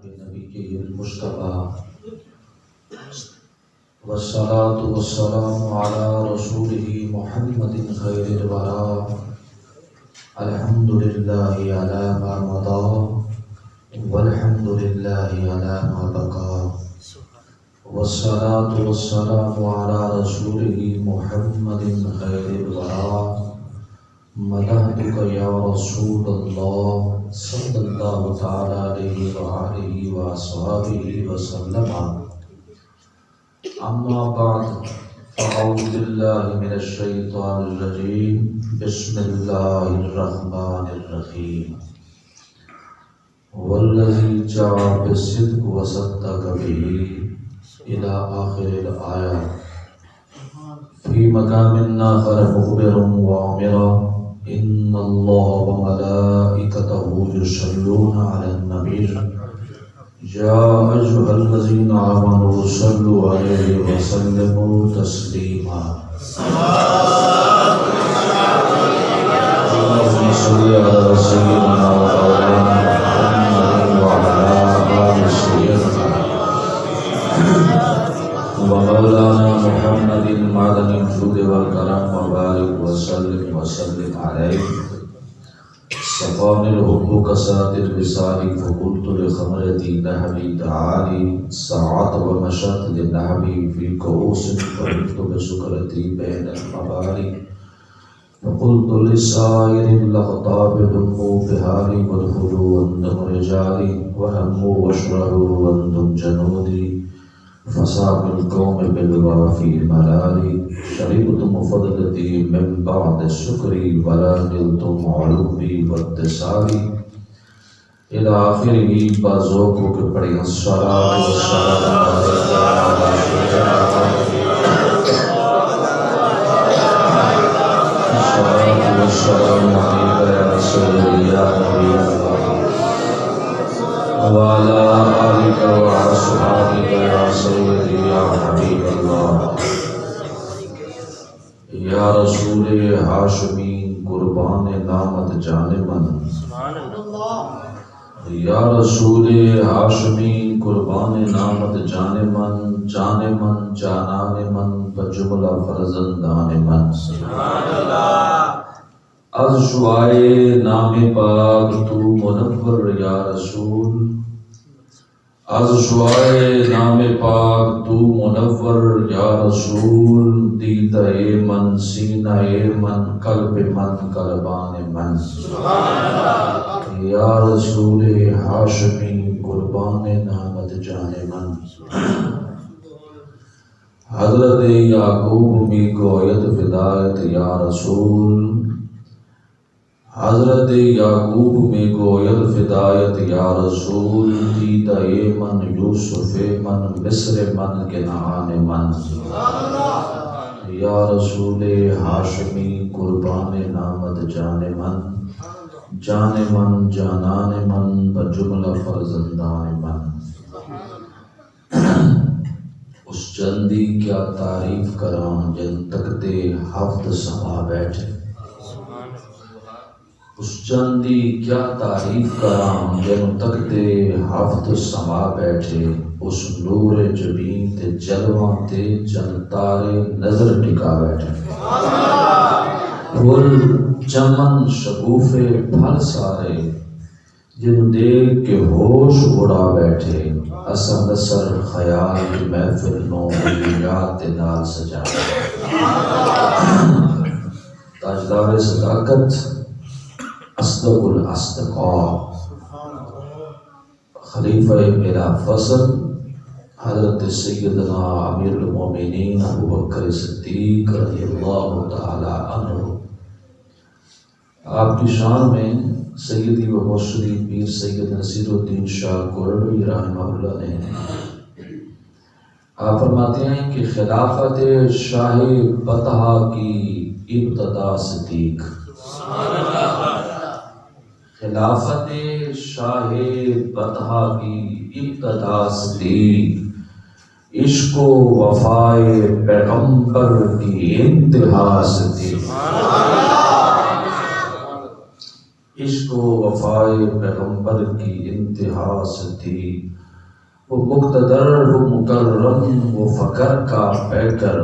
نبی المصطفى والصلاة والسلام على رسوله محمد خير الورى الحمد لله على ما مضى والحمد لله على ما بقى والصلاة والسلام على رسوله محمد خير الورى مدحتك يا رسول الله صلى الله تعالى عليه وآله وصحبه وسلم. أما بعد فأعوذ بالله من الشيطان الرجيم بسم الله الرحمن الرحيم والذي جاء بالصدق وصدق به إلى آخر الآية. في مقام آخر مخبر وآمر إن الله وملائكته يصلون على النبي يا أيها الذين آمنوا صلوا عليه وسلموا تسليما. اللهم صل على سيدنا ومولانا محمد وعلى آل سيدنا ومولانا محمد معدن الجود والكرم وبارك وسلم عليه. سقاني الحب كسات الوصال فقلت لخمرتي نهبي تعالي ساعات ومشت لنهبي في كؤوس فقلت بسكرتي بين المباري فقلت للسائر الأخطاب دموا بهاري وادخلوا وانتم رجالي وهموا واشربوا وانتم جنودي فصاب القوم بالوافي ملالي شربتم فضلتي من بعد الشكر ولا نلتم علومي واتصالي إلى آخره. بازوکو کے پڑی الصلاة والسلام عليك يا سيدي يا نبي الله وعلى آلك وأصحابك يا سيدي يا حبيب الله. یا رسول ہاشمی قربان نامت جان من یا رسول ہاشمی قربان نامت جان من جانان من بجملہ فرزندان من. از شعائے نام پاک تو منور یا رسول از شعائے نام پاک تو منور یا رسول. دیدہ من سینہ من قلب من قلبان من یا رسول ہاشمی قربان نامت جان من. حضرت یعقوب می گوید فدایت یا رسول حضرت یعقوب میں گوید فدایت یا رسول. دیدہ من یوسف من مصر من کنعان من یا رسول ہاشمی قربان نامت جان من جانان من بجملہ فرزندان من. اس چندی کیا تعریف کراں جن تکتے ہفت سما بیٹھے. اس چندی کیا تعریف کراں جن تکتے ہفت سما بیٹھے. اس نور جبین تے جلواں تے چند تارے نظر ٹکا بیٹھے. پھل چمن شگوفے پھل سارے جن دیکھ کے ہوش اڑا بیٹھے. اصل اثر خیال کی محفل نو یاد نال سجا. تاجدار صداقت اصدق الاصدقاء خلیفہ میرا فضل حضرت سیدنا امیر المومنین ابوبکر صدیق رضی اللہ تعالی عنہ. آپ کی شان میں سیدی و مرشدی پیر سید نصیر الدین شاہ کورڑوی رحمہ اللہ نے آپ فرماتے ہیں کہ خلافت شاہ بطحہ کی ابتدا صدیق. خلافت شاہ بطحہ کی ابتدا صدیق. عشق و وفائے پیغمبر کی انتہا صدیق. عشق و وفائے پیغمبر کی انتہا سے تھی، وہ مقتدر وہ مکرم وہ فقر کا پیکر،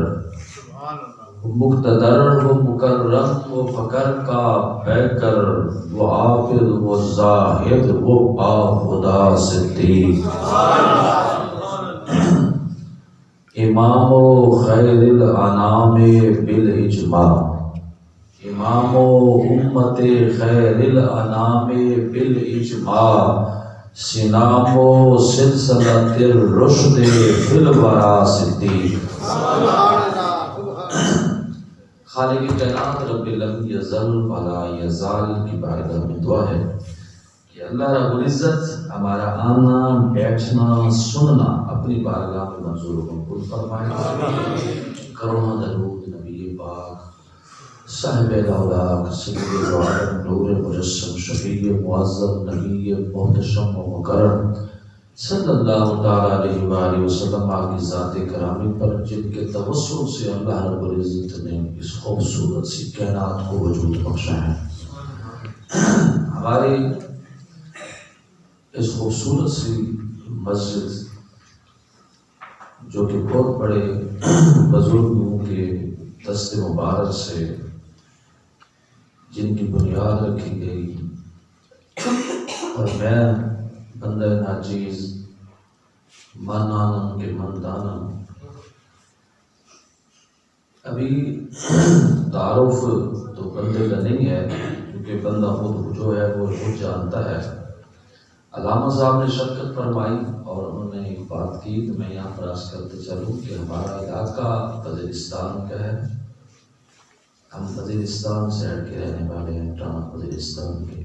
مقتدر وہ مکرم وہ فقر کا پیکر، وہ عابد وہ زاہد وہ با خدا صدیق، امام و خیر الانام بالاجماع، امام و امت خیر الانام بالاجماع، سنام و سلسلۃ الرشد فی الورا صدیق۔ خالق کائنات رب لم یزل ولا یزال کی بارگاہ میں دعا ہے کہ اللہ رب العزت ہمارا آنا بیٹھنا سننا اپنی بارگاہ میں منظور و مقبول فرمائے۔ کروڑوں درود نبی پاک صاحب الاولاق سید العالم نور مجسم شفیع معظم نبی محتشم و مکرم صلی اللہ تعالیٰ علیہ وآلہ وسلم آپ کی ذات کرامی پر، جن کے توسل سے اللہ رب العزت نے اس خوبصورت سی کائنات کو وجود بخشا ہے۔ ہماری اس خوبصورت سی مسجد جو کہ بہت بڑے بزرگوں کے دست مبارک سے جن کی بنیاد رکھی گئی، اور میں بندہ ناچیز مانانم کے مندانم، ابھی تعارف تو بندے کا نہیں ہے کیونکہ بندہ خود جو ہے وہ خود جانتا ہے۔ علامہ صاحب نے شرکت فرمائی اور انہوں نے ایک بات کی تو میں یہاں پر عرض کرتے چلوں کہ ہمارا علاقہ وزیرستان کا ہے، ہم وزیرستان سے ہٹ کے رہنے والے ہیں، ٹانا وزیرستان کے،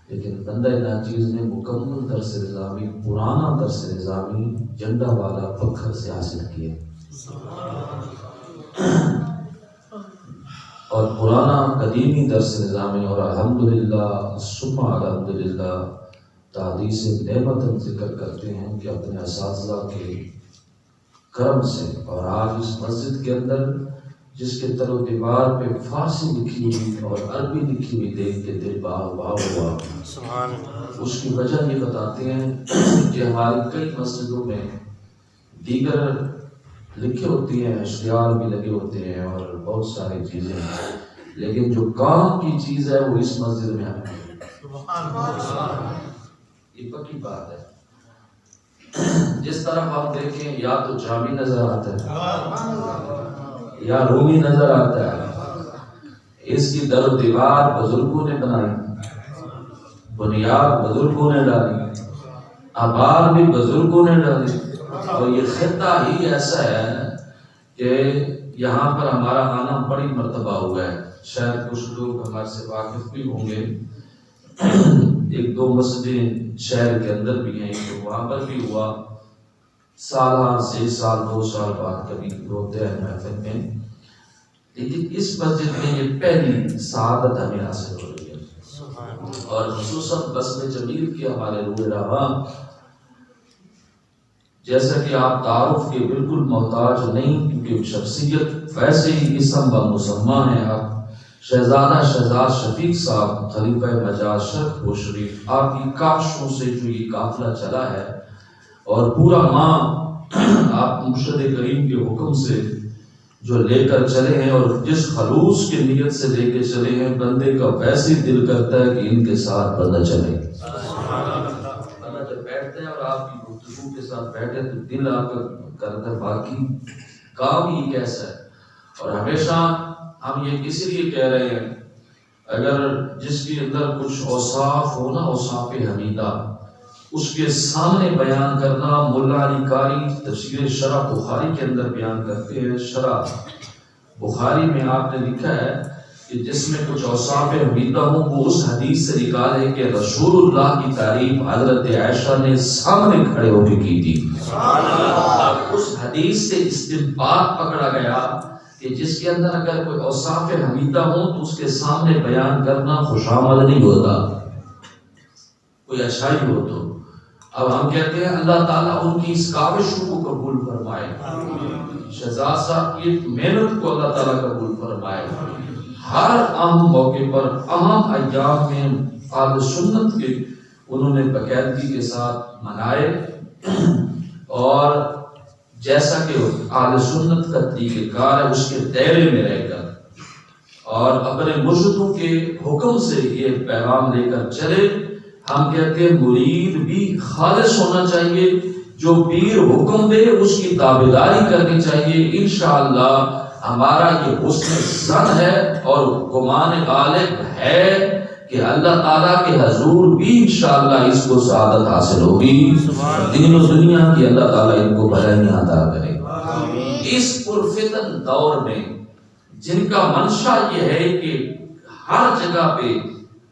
لیکن بندہ ناچیز نے مکمل درس نظامی، پرانا درس نظامی جنڈا والا پکھر سے حاصل کیا، اور پرانا قدیمی درس نظامی، اور الحمدللہ ثم الحمدللہ تحدیث نعمت ذکر کرتے ہیں کہ اپنے اساتذہ کے کرم سے، اور آج اس مسجد کے اندر جس کے تل و دیوار پہ فارسی لکھی ہوئی اور عربی لکھی ہوئی دیکھ کے دل باغ باغ ہوا۔ اس کی وجہ یہ بتاتے ہیں کہ ہماری کئی مسجدوں میں دیگر لکھے ہوتی ہیں، اشتہار بھی لگے ہوتے ہیں اور بہت ساری چیزیں ہیں، لیکن جو کام کی چیز ہے وہ اس مسجد میں ہمیں یہ پکی بات ہے۔ جس طرح آپ دیکھیں یا تو جامی نظر آتا ہے یا رومی نظر آتا ہے، اس کی در و دیوار بزرگوں نے بنائی، بنیاد بزرگوں نے ڈالی، آبار بھی بزرگوں نے ڈالی، اور یہ خطہ ہی ایسا ہے کہ یہاں پر ہمارا آنا بڑی مرتبہ ہوا ہے۔ شاید کچھ لوگ ہمارے سے واقف بھی ہوں گے، ایک دو مسجدیں شہر کے اندر بھی ہیں، تو وہاں پر بھی ہوا، سالہ سے سال دو سال بعد کبھی ہوتے ہیں محفل میں، لیکن اس مسجد میں یہ پہلی سعادت ہمیں حاصل ہو رہی ہے، اور خصوصاً بسم جمیل کے ہمارے روح رواں، جیسا کہ آپ تعارف کے بالکل محتاج نہیں، کیونکہ شخصیت ویسے ہی اسم و مسمہ ہے۔ آپ شہزادہ شہزاد شفیق صاحب خلیفہ مجاز شرف و شریف، آپ کی کاشوں سے جو یہ قافلہ چلا ہے، اور پورا ماہ آپ مرشد کریم کے حکم سے جو لے کر چلے ہیں، اور جس خلوص کی نیت سے لے کے چلے ہیں، بندے کا ویسے دل کرتا ہے کہ ان کے ساتھ بندہ چلے۔ بندہ جب بیٹھتے ہیں اور آپ کی گفتگو کے ساتھ بیٹھے تو دل آپ کا کرتا ہے باقی کام ہی کیسا ہے۔ اور ہمیشہ ہم یہ اس لیے کہہ رہے ہیں، اگر جس کے اندر کچھ اوصاف ہو نا، اوصاف حمیدہ، اس کے سامنے بیان کرنا، ملا علی قاری تفسیر شرح بخاری کے اندر بیان کرتے ہیں، شرح بخاری میں آپ نے لکھا ہے کہ جس میں کچھ اوصاف حمیدہ ہوں، وہ اس حدیث سے نکالے کہ رسول اللہ کی تعریف حضرت عائشہ نے سامنے کھڑے ہو کے کی تھی۔ اس حدیث سے استنباط پکڑا گیا کہ جس کے اندر اگر کوئی اوصاف حمیدہ ہوں تو اس کے سامنے بیان کرنا خوشامد نہیں ہوتا، کوئی اچھائی ہو تو۔ اب ہم کہتے ہیں اللہ تعالیٰ ان کی اس کاوشوں کو قبول فرمائے، شہزاد صاحب کی محنت کو اللہ تعالیٰ قبول فرمائے، ہر اہم موقع پر، اہم ایام میں اہل سنت کے انہوں نے باقاعدگی کے ساتھ منائے، اور جیسا کہ اہل سنت کا طریقہ کار ہے اس کے دائرے میں رہ کر اور اپنے مرشدوں کے حکم سے یہ پیغام لے کر چلے۔ ہم کہتے ہیں مرید بھی خالص ہونا چاہیے، جو پیر حکم دے اس کی تابعداری کرنی چاہیے۔ انشاءاللہ ہمارا یہ حسن ظن ہے اور گمان غالب ہے کہ اللہ تعالیٰ کے حضور بھی انشاءاللہ اس کو سعادت حاصل ہوگی، دین و دنیا کی اللہ تعالیٰ ان کو بھلائیاں عطا کرے۔ اس پرفتن دور میں جن کا منشا یہ ہے کہ ہر جگہ پہ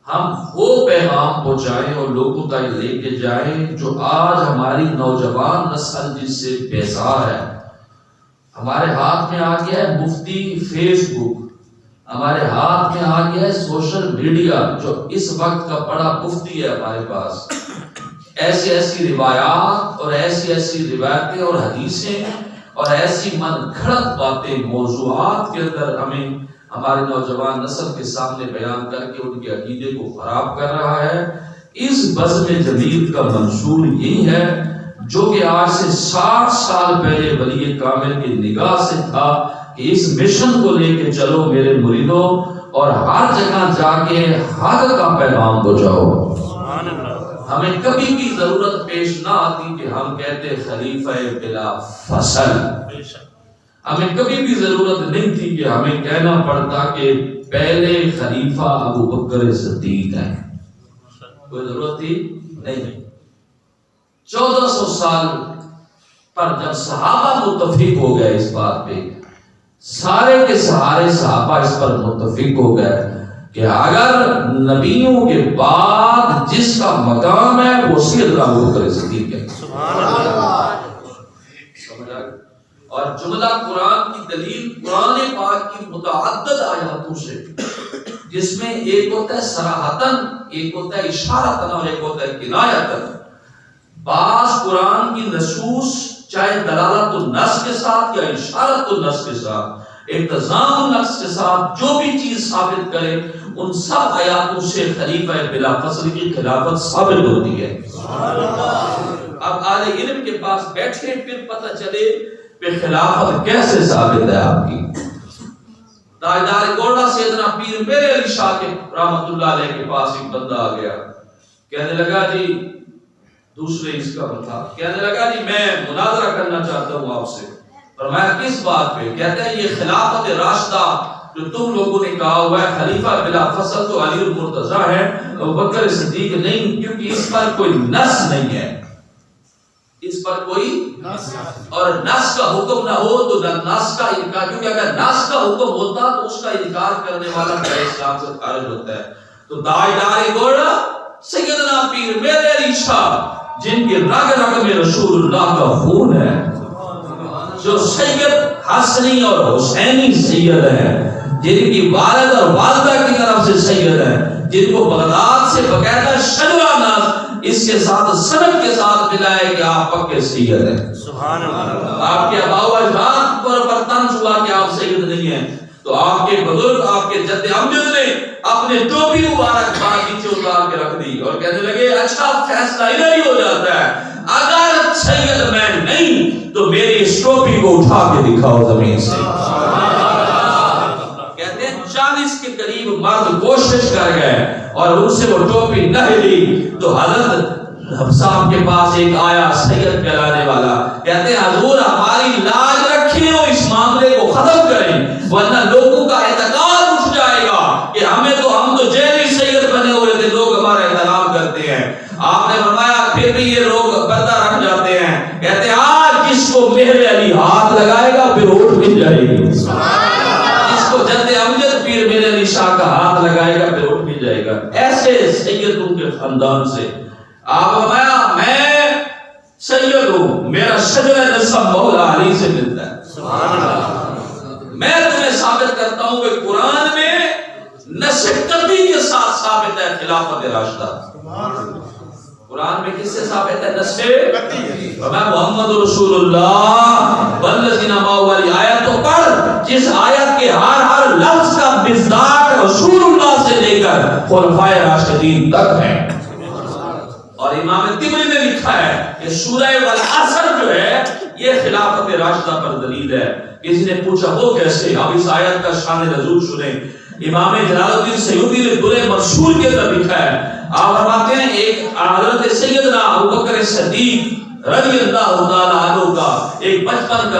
ہم وہ پیغام پہنچائیں اور لوگوں تک لے کے جائیں جو آج ہماری نوجوان نسل جس سے بیزار ہے۔ ہمارے ہاتھ میں آ گیا ہے مفتی فیس بک، ہمارے ہاتھ میں آ گیا ہے سوشل میڈیا جو اس وقت کا بڑا مفتی ہے ہمارے پاس۔ ایسی ایسی روایات اور ایسی روایتیں اور حدیثیں اور ایسی من گھڑت باتیں موضوعات کے اندر ہمیں ہمارے نوجوان نسل کے سامنے بیان کر کے ان کے عقیدے کو خراب کر رہا ہے۔ اس بزم جمیل کا منشور یہی ہے جو کہ آج سے 60 سال پہلے ولی کامل کی نگاہ سے تھا کہ اس مشن کو لے کے چلو میرے مریدوں اور ہر جگہ جا کے حق کا پیغام پہنچاؤ۔ ہمیں کبھی بھی ضرورت پیش نہ آتی کہ ہم کہتے خلیفہ بلا فصل، ہمیں کبھی بھی ضرورت نہیں تھی کہ ہمیں کہنا پڑتا کہ پہلے خلیفہ ابو بکر صدیق ہیں، کوئی ضرورت تھی نہیں۔ 1400 سال پر جب صحابہ متفق ہو گئے اس بات پہ، سارے کے سارے صحابہ اس پر متفق ہو گئے کہ اگر نبیوں کے بعد جس کا مقام ہے وہ سیدنا ابو بکر صدیق ہے۔ اور جملہ قرآن کی دلیل قرآن پاک کی متعدد آیاتوں سے، جس میں ایک ہوتا ہے صراحتاً، ایک ہوتا ہے اشارتاً اور ایک ہوتا ہے کنایتاً۔ بعض قرآن کی نصوص چاہے دلالت النص کے ساتھ یا اشارت النص کے ساتھ، التزام النص کے ساتھ جو بھی چیز ثابت کرے، ان سب آیاتوں سے خلیفہ بلا فصل کی خلافت ثابت ہوتی ہے۔ اب اہل علم کے پاس بیٹھے پھر پتہ چلے کہ خلافت کیسے ثابت ہے آپ کی۔ تاجدار گوڑا سیدنا پیر میرے علی شاہ کے رحمت اللہ علیہ کے پاس ایک بندہ آ گیا، کہنے لگا جی دوسرے اس کا تھا، کہنے لگا جی میں مناظرہ کرنا چاہتا ہوں آپ سے۔ فرمایا کس بات پہ؟ کہتے ہیں یہ خلافت راشدہ جو تم لوگوں نے کہا ہوا ہے خلیفہ بلا فصل تو علی المرتضیٰ ہے، ابو بکر صدیق نہیں، کیونکہ اس پر کوئی نص نہیں ہے، اس پر کوئی اور نص کا حکم نہ ہو تو نص کا انکار، کیونکہ اگر نص کا حکم ہوتا تو اس کا انکار کرنے والا اسلام سے خارج ہوتا ہے۔ تو داعیدار گوڑا سیدنا پیر میرے علی شاہ جن کی رگ رگ میں رسول اللہ کا خون ہے، جو سید حسنی اور حسینی سید ہیں، جن کی والد اور والدہ کی طرف سے سید ہیں، جن کو بغداد سے باقاعدہ شجرہ ناز اس کے ساتھ سند کے ساتھ ملا ہے کہ آپ پکے سید ہیں۔ سبحان اللہ۔ آپ کے آباء و اجداد پر طنز ہوا کہ آپ سید نہیں ہیں، تو آپ کے بزرگ آپ کے جد امجد نے اپنے ٹوپی مبارک بار نیچے اتار کے رکھ دی اور کہنے لگے اچھا فیصلہ ادھر ہی ہو جاتا ہے، اگر سید میں نہیں تو میری اس ٹوپی کو اٹھا کے دکھاؤ زمین سے۔ کہتے ہیں 40 کے قریب مرد کوشش کر گئے اور ان سے وہ ٹوپی نہ ہلی، تو حضرت صاحب کے پاس ایک آیا سید کہلانے والا، کہتے ہیں حضور ہماری لاج رکھیں اور اس معاملے کو ختم کریں، ورنہ لوگوں کا اعتقاد اٹھ جائے گا کہ ہم تو جیلی سید بنے ہوئے تھے، لوگ ہمارا احترام کرتے ہیں۔ آپ نے فرمایا پھر بھی یہ لوگ پردہ رکھ جاتے ہیں، کہتے ہیں آج جس کو مہر علی ہاتھ لگائے گا پھر اٹھ مل جائے گی، جس کو جد امجد پیر میرے علی شاہ کا ہاتھ لگائے گا پھر اٹھ مل جائے گا۔ ایسے سیدوں کے خاندان سے آپ فرمایا میں سید ہوں، میرا شجرہ نسب مولا علی سے ملتا ہے۔ سبحان اللہ۔ میں تمہیں ثابت کرتا ہوں کہ قرآن میں نص قطعی کے ساتھ ثابت ہے خلافت راشدہ۔ قرآن میں کس سے ثابت ہے؟ نص قطعی۔ فرمایا محمد رسول اللہ والذین معہ والی آیت تو پڑھ، جس آیت کے ہر لفظ کا مصداق رسول اللہ سے لے کر خلفائے راشدین تک ہیں۔ اور امام طبری نے لکھا ہے کہ سورہ والعصر جو ہے یہ خلافت راشدہ پر دلیل ہے۔ کسی نے پوچھا وہ کیسے؟ اب اس آیت کا شان نزول سنیں۔ امام جلال الدین سیوطی نے درِ منصور کے اندر لکھا ہے، آپ فرماتے ہیں ایک حضرت سیدنا ابوبکر صدیق رضی اللہ تعالی عنہ کا ایک بچپن کا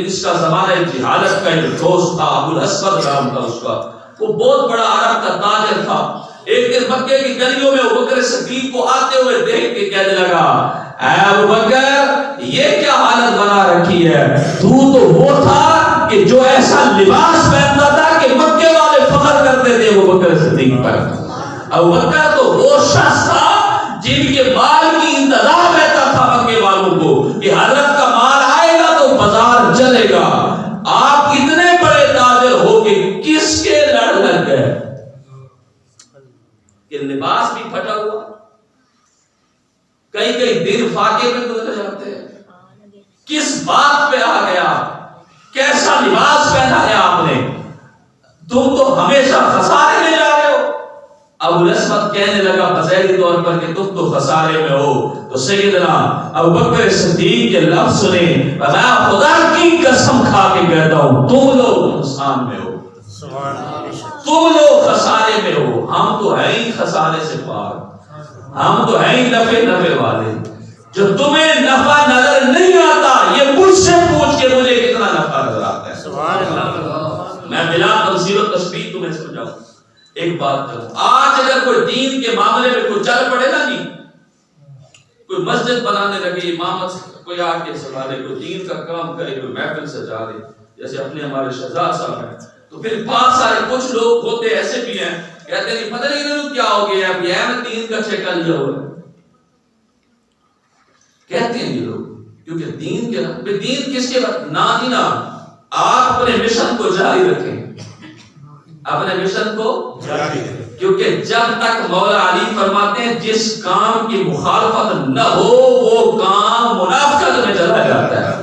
اس کا زمانہ جہالت کا ایک دوست تھا، ابو الاسود نام تھا اس کا، وہ بہت بڑا عرب کا تاجر تھا۔ ایک دن مکے کی گلیوں میں ابوبکر صدیق کو آتے ہوئے دیکھ کے کہنے لگا، اے ابوبکر یہ کیا حالت بنا رکھی ہے؟ تو وہ تھا کہ جو ایسا لباس پہنتا تھا کہ مکے والے فخر کرتے تھے ابوبکر صدیق پر۔ ابوبکر تو وہ شخص تھا جن کے مال کی انتظار رہتا تھا مکے والوں کو کہ حضرت کا مال آئے گا تو بازار چلے گا۔ آپ اتنے بڑے تاجر ہو کہ کس کے لڑ لگ گئے کہ لباس بھی پھٹا ہوا، کئی کئی دن فاقے میں گزر جاتے ہیں، کس بات پہ آ گیا؟ کیسا لباس پہنا ہے آپ نے؟ تم تو ہمیشہ خسارے میں جا رہے ہو۔ ابو الاسود کہنے لگا بظاہری طور پر کہ تم تو خسارے میں ہو، تو سیدنا ابوبکر صدیق کے لفظ سنیں، میں خدا کی قسم کھا کے کہتا ہوں تم لوگ نقصان میں ہو، تم لوگ خسارے میں ہو، ہم تو ہیں ہی خسارے سے پار، ہم تو ہیں ہی نفع والے۔ جو تمہیں نفع نظر نہیں آتا یہ مجھ سے پوچھ کے مجھے کتنا نفع نظر آتا ہے۔ سبحان اللہ۔ میں بلا تفسیر و تشبیہ تمہیں سمجھاؤں۔ ایک بات کروں، آج اگر کوئی دین کے معاملے میں کوئی چل پڑے نا جی، کوئی مسجد بنانے لگے، امامت کوئی آ کے سنبھالے، کوئی دین کا کام کرے، کوئی محفل سجا دے، جیسے اپنے ہمارے شہزاد صاحب ہیں، تو پھر بہت سارے کچھ لوگ ہوتے ایسے بھی ہیں کہتے ہیں پتہ نہیں کیا ہو گیا، اب یہ میں دین کا ٹھیکہ لیا ہوا ہے، کہتے ہیں یہ لوگ، کیونکہ دین کے دین کس کے بعد نہ ہی نہ، آپ اپنے مشن کو جاری رکھیں، اپنے مشن کو جاری رکھیں، کیونکہ جب تک مولا علی فرماتے ہیں جس کام کی مخالفت نہ ہو وہ کام منافقت میں چلا جاتا ہے،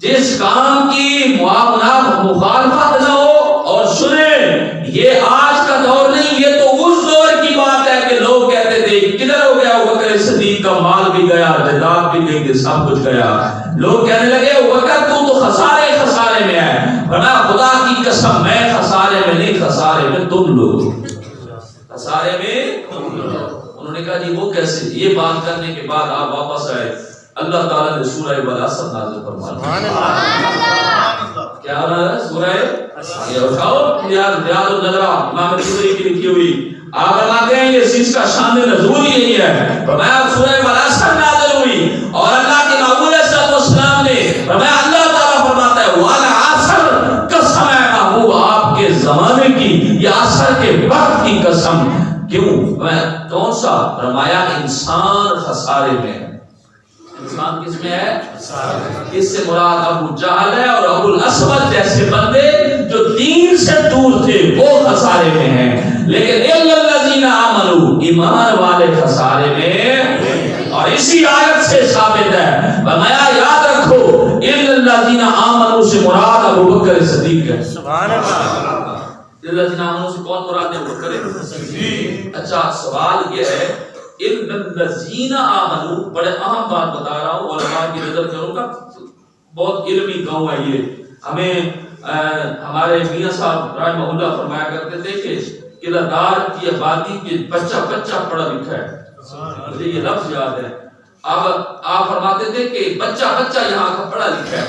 جس کام کی مخالفت نہ ہو۔ اور سنیں یہ آج کا دور نہیں، یہ تو اس دور کی بات ہے کہ لوگ کہتے تھے کدھر ہو گیا ابوبکر صدیق کا مال بھی گیا، جائیداد بھی گئی، سب کچھ گیا، لوگ کہنے لگے ابوبکر تو خسارے میں ہے، ورنہ خدا کی قسم میں خسارے میں نہیں، خسارے میں تم لوگ، خسارے میں تم لوگ۔ انہوں نے کہا جی وہ کیسے؟ یہ بات کرنے کے بعد آپ واپس آئے، اللہ تعالیٰ نے سورہ والعصر نازل فرمایا۔ کیا ہے سورہ؟ یہ اٹھاؤ ریاض النظرہ امام طبری کی لکھی ہوئی، آپ فرماتے ہیں یہ چیز کا شان نزول یہی ہے، فرمایا سورہ والعصر نازل ہوئی اور اللہ کے محبوب صلی اللہ علیہ وسلم نے فرمایا، اللہ تعالیٰ فرماتا ہے والعصر قسم ہے محبوب آپ کے زمانے کی یا عصر کے وقت کی قسم۔ کیوں؟ کون سا؟ فرمایا انسان خسارے میں ہے۔ انسان کس میں ہے؟ اس سے مراد ابو جہل ہے اور ابو الاسود جیسے بندے جو دین سے دور تھے وہ خسارے میں ہیں، لیکن الذین آمنوا ایمان والے خسارے میں۔ اور اسی آیت سے ثابت ہے، فرمایا یاد رکھو الذین آمنوا سے مراد ابوبکر صدیق ہے۔ سبحان اللہ۔ الذین آمنوا سے کون مراد ہے؟ ابوبکر صدیق۔ اچھا سوال یہ ہے الذین آمنوا، بڑے اہم بات بتا رہا ہوں، علماء کی نظر کروں گا، بہت علمی گاؤں ہے یہ، ہمیں ہمارے میاں صاحب رحمہ اللہ فرمایا کرتے تھے کہ قلعہ دار کی آبادی کے بچہ پڑھا لکھا ہے، مجھے یہ لفظ یاد ہے، اب آپ فرماتے تھے کہ بچہ یہاں کا پڑھا لکھا ہے،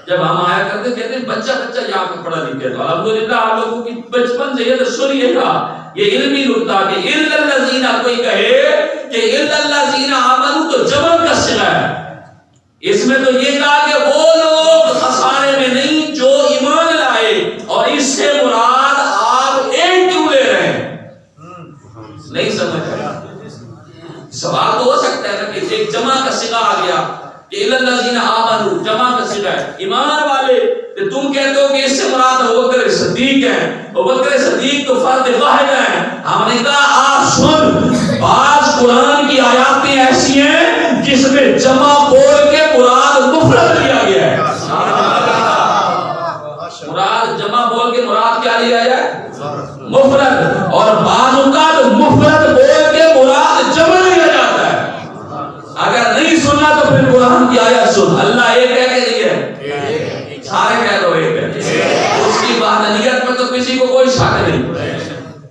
جب ہم آیا کرتے کہتے ہیں بچہ یہاں کا پڑھا لکھا ہے، تو الحمدللہ آپ لوگوں کی بچپن سے یہ سنیے گا یہ علمی نکتہ کہ الذین کوئی کہے کہ الذین آمنوا تو جمع کا صیغہ ہے، اس میں تو یہ کہا کہ وہ لوگ خسارے میں نہیں جو ایمان لائے، اور اس سے مراد آپ ایک کیوں لے رہے ہیں؟ نہیں سمجھ آیا؟ سوال تو ہو سکتا ہے نا کہ ایک جمع کا صیغہ آ گیا کہ الذین آمنوا جمع کا صیغہ ہے ایمان والے، تو تم کہتے ہو کہ اس سے مراد ابوبکر صدیق ہے، ابوبکر صدیق تو فرد واحد ہے۔ ہم نے کہا آپ سن، بعض قرآن کی آیاتیں ایسی ہیں جس میں جمع بول کے مراد مفرد لیا گیا ہے، مراد جمع بول کے مراد کیا لیا جائے؟ مفرد. اور بعض اوقات مفرد بول کے مراد جمع لیا جاتا ہے. اگر نہیں سننا تو پھر قرآن کی آیت سن. اللہ ایک ہے کہ نہیں ہے؟ سارے کہہ دو ایک ہے. اس کی وحدانیت میں تو کسی کو کوئی شک نہیں.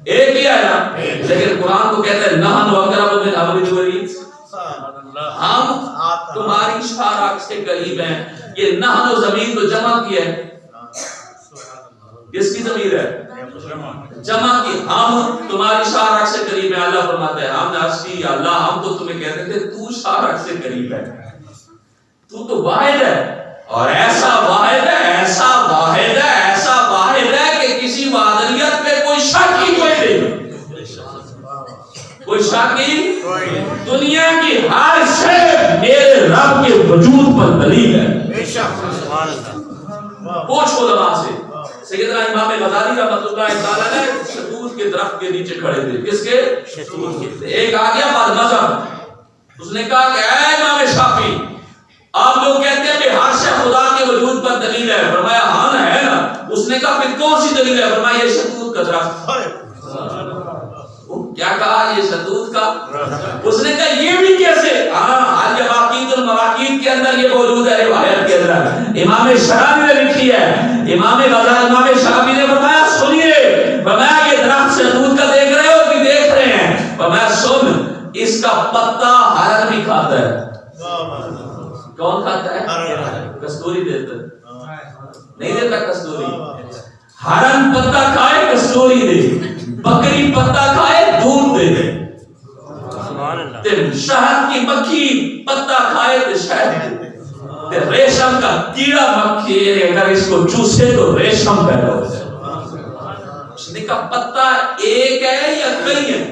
ایک ہی ہے نا. لیکن قرآن کو کہتا ہے نحن اقرب من حبل الورید. ہم تمہاری شاخ سے قریب ہیں. یہ نحن ضمیر تو جمع کی ہے. کس کی ضمیر ہے؟ جمع کی. ہم تمہاری شاخ سے قریب ہیں. اللہ فرماتا ہے ہم نے عرض کی یا اللہ ہم تو تمہیں کہتے تھے تو شاخ سے قریب ہے. تو واحد ہے اور ایسا واحد ہے ایسا واحد ہے ایسا واحد ہے کہ کسی وحدانیت پہ کوئی شک ہی کوئی نہیں. کوئی شک ہی. دنیا کی ہر شے میرے رب کے وجود پر دلیل ہے. پوچھو علماء سے. سیدنا امام غزالی رحمۃ اللہ تعالی نے شتوت کے درخت کے نیچے کھڑے تھے. کس کے؟ شتوت کے. ایک آ گیا بعد مذہب. اس نے کہا کہ اے امام شافعی آپ لوگ کہتے ہیں کہ ہر شے خدا کے وجود پر دلیل ہے. فرمایا ہاں ہے نا. اس نے کہا پھر کون سی دلیل ہے؟ فرمایا یہ شتوت کا درخت. کیا کہا؟ یہ شتوت کا. اس نے کہا یہ بھی کیسے؟ ہاں الواقید المواقید کے اندر یہ موجود ہے روایت کے اندر. امام شرابی نے لکھی ہے. امام غزالی امام شرابی نے فرمایا سنیے. فرمایا یہ درخت شتوت کا دیکھ رہے ہو کہ دیکھ رہے ہیں؟ فرمایا سن اس کا پتا ہرن بھی کھاتا ہے. کون کھاتا ہے؟ کستوری دیتا نہیں دیتا کستوری. ہرن پتا کھائے کستوری دے. بکری پتا کھائے دودھ دے. شہد کی مکھی پتا کھائے تو شہد دے. ریشم کا کیڑا مکھی اگر اس کو چوسے تو ریشم پیدا ہو جائے. اس نے کہا پتا ایک ہے یا کئی ہے؟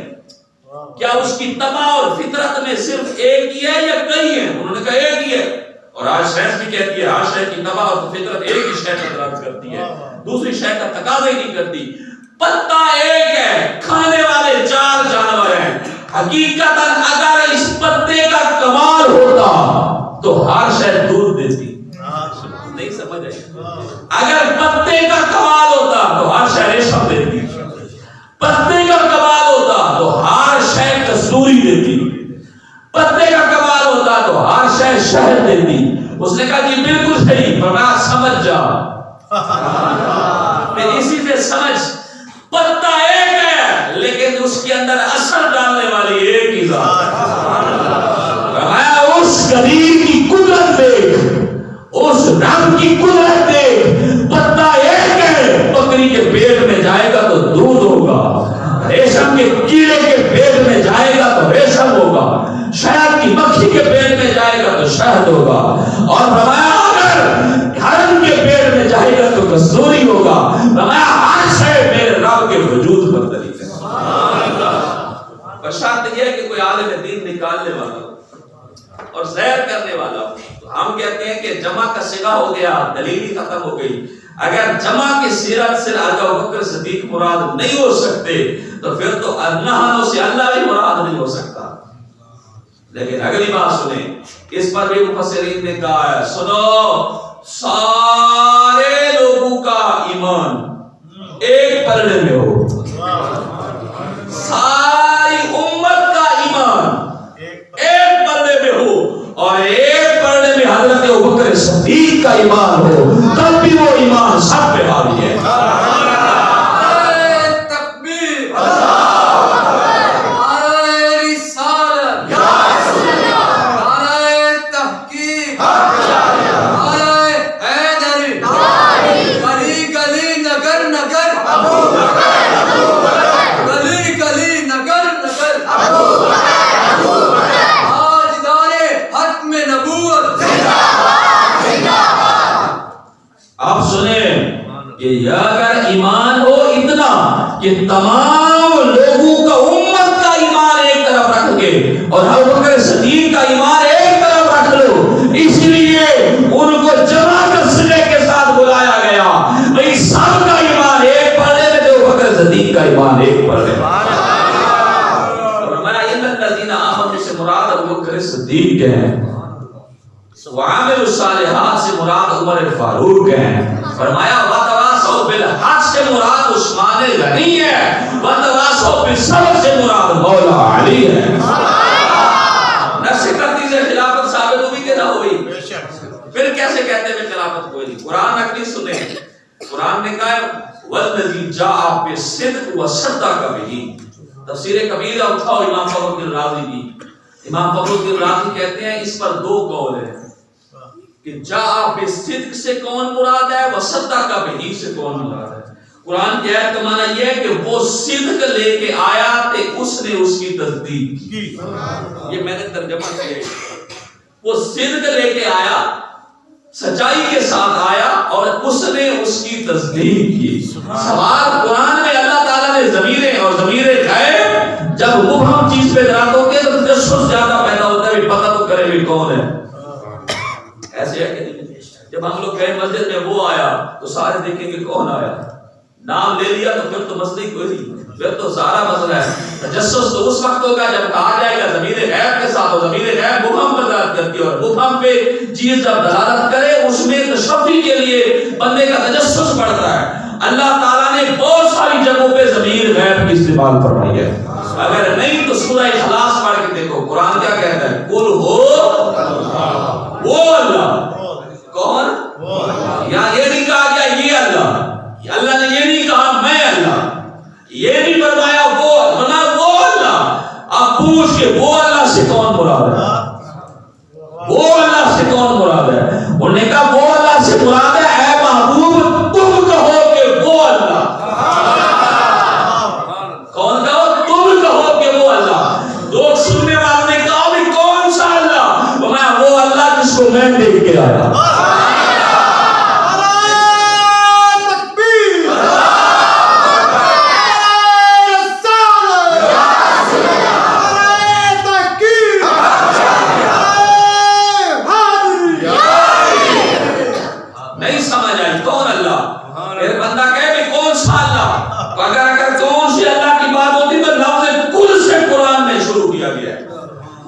کیا اس کی طبع اور فطرت میں صرف ایک ہی ہے یا کئی ہیں؟ انہوں نے کہا ایک ہی ہے. اور آج سائنس بھی کہتی ہے ہر شے کی طبع اور فطرت ایک ہی شے کا درد کرتی ہے. دوسری شے کا تقاضا ہی نہیں کرتی. پتا ایک ہے. کھانے والے چار جانور ہیں. حقیقتاً اگر اس پتے کا کمال ہوتا تو ہر شے دودھ دیتی. نہیں سمجھ آئی؟ اگر پتے کا کمال ہوتا تو ہر شے ریشم دیتی. پتے کا کمال ہوتا تو ہر شے کستوری دیتی. پتے کا کمال ہوتا تو ہر شے شہد دیتی. اس نے کہا جی بالکل صحیح. فرمایا سمجھ جا. میں اسی سے سمجھ. پتا ایک ہے لیکن اس کے اندر اثر ڈالنے والی ایک ہی ذات. فرمایا اس قدیر کی قدرت دیکھ. اس رنگ کی قدرت دیکھ. پتا ایک ہے. بکری کے پیٹ میں جائے گا تو دودھ ہوگا. ریشم کے کیڑے کے پیٹ میں جائے گا تو ریشم ہوگا. شہد کی مکھی کے پیٹ میں جائے گا تو شہد ہوگا. اور فرمایا اگر ہرن کے پیٹ میں جائے گا تو کستوری ہوگا. فرمایا ہر شے میرے رب کے وجود پر دلیل ہے. اور شرط یہ ہے کہ کوئی عالم دین نکالنے والا ہو اور زہر کرنے والا ہو. ہم کہتے ہیں کہ جمع کا صیغہ ہو گیا دلیل ہی ختم ہو گئی. اگر جمع کی صیغہ سے ابو بکر صدیق مراد نہیں ہو سکتے تو پھر تو اللہ سے اللہ بھی مراد نہیں ہو سکتا. لیکن اگلی بات سنیں. اس پر بھی مفسرین نے کہا ہے سنو سارے لوگوں کا ایمان ایک پلڑے میں ہو. ساری امت کا ایمان ایک پلڑے میں ہو اور ایک پلڑے میں حضرت ابوبکر صدیق کا ایمان ہو تب بھی وہ ایمان سب پہ حاوی ہے. اگر ایمان ہو اتنا کہ تمام لوگوں کا امت کا ایمان ایک طرف رکھ کے اور ابوبکر صدیق کا ایمان ایک طرف رکھ لو. اس لیے ان کو جمع کر صلے کے ساتھ بلایا گیا. بھئی سب کا ایمان ایک پردے میں تو ابوبکر صدیق کا ایمان ایک پردے میں. اور ہمارا ان الذین آمنوا سے مراد ابوبکر صدیق ہیں. وعامل الصالحات سے مراد عمر فاروق ہیں. فرمایا وتواصوا بالحق سے مراد عثمان غنی ہے، وتواصوا بالصبر سے مراد مولا علی ہے۔ نفس کرتی سے خلافت ثابت ہوئی کہ نہ ہوئی؟ پھر کیسے کہتے ہیں خلافت کوئی نہیں؟ قرآن نقلی سنیں، قرآن نے کہا والذی جاء بالصدق وصدق بہ۔ تفسیر کبیر اٹھاؤ امام فخر الدین رازی کی، امام فخر الدین رازی کہتے ہیں اس پر دو قول ہیں کہ جاء بالصدق سے کون مراد ہے، وصدق بہ سے کون مراد ہے۔ قرآن کی آیت کا معنی یہ ہے کہ وہ صدق لے کے آیا تے اس نے اس کی تصدیق کی۔ یہ میں نے ترجمہ کیا، وہ صدق لے کے آیا، سچائی کے ساتھ آیا اور اس نے اس کی تصدیق کی۔ سوال قرآن میں اللہ تعالیٰ نے ضمیریں اور ضمیر غیب جب مبہم چیز پہ دراز ہوتے ہیں تو تجسس زیادہ پیدا ہوتا ہے، پتہ تو کرے بھی کون ہے۔ ایسے ہے کہ نہیں؟ جب ہم لوگ گئے مسجد میں وہ آیا تو سارے دیکھیں گے کون آیا، نام لے لیا تو پھر تو مسئلہ کوئی نہیں، پھر تو سارا مسئلہ ہے۔ تجسس تو اس وقت ہوگا جب کہا جائے گا ضمیر غیب کے ساتھ، اور ضمیر غیب مبہم پر دلالت کرتی ہے، اور مبہم پہ چیز جب دلالت کرے اس میں تشفی کے لیے بندے کا تجسس بڑھتا ہے۔ اللہ تعالیٰ نے بہت ساری جگہوں پہ ضمیر غیب کی استعمال فرمائی ہے۔ اگر نہیں تو سورہ اخلاص پڑھ کے دیکھو، قرآن کیا کہتا ہے؟ قل ہو وہ اللہ، کون؟ یا یہ نہیں کہا گیا یہ اللہ، اللہ نے یہ نہیں کہا میں اللہ، یہ نہیں فرمایا وہ اللہ۔ اب پوچھ کے وہ اللہ سے کون مراد ہے؟ وہ اللہ سے کون مراد ہے؟ انہوں نے کہا وہ اللہ سے مراد ہے اے محبوب تم کہو کہ وہ اللہ۔ کون کہو؟ تم کہو کہ وہ اللہ۔ لوگ سننے والوں نے کہا بھی کون سا اللہ؟ وہ اللہ جس کو میں دیکھ کے آیا۔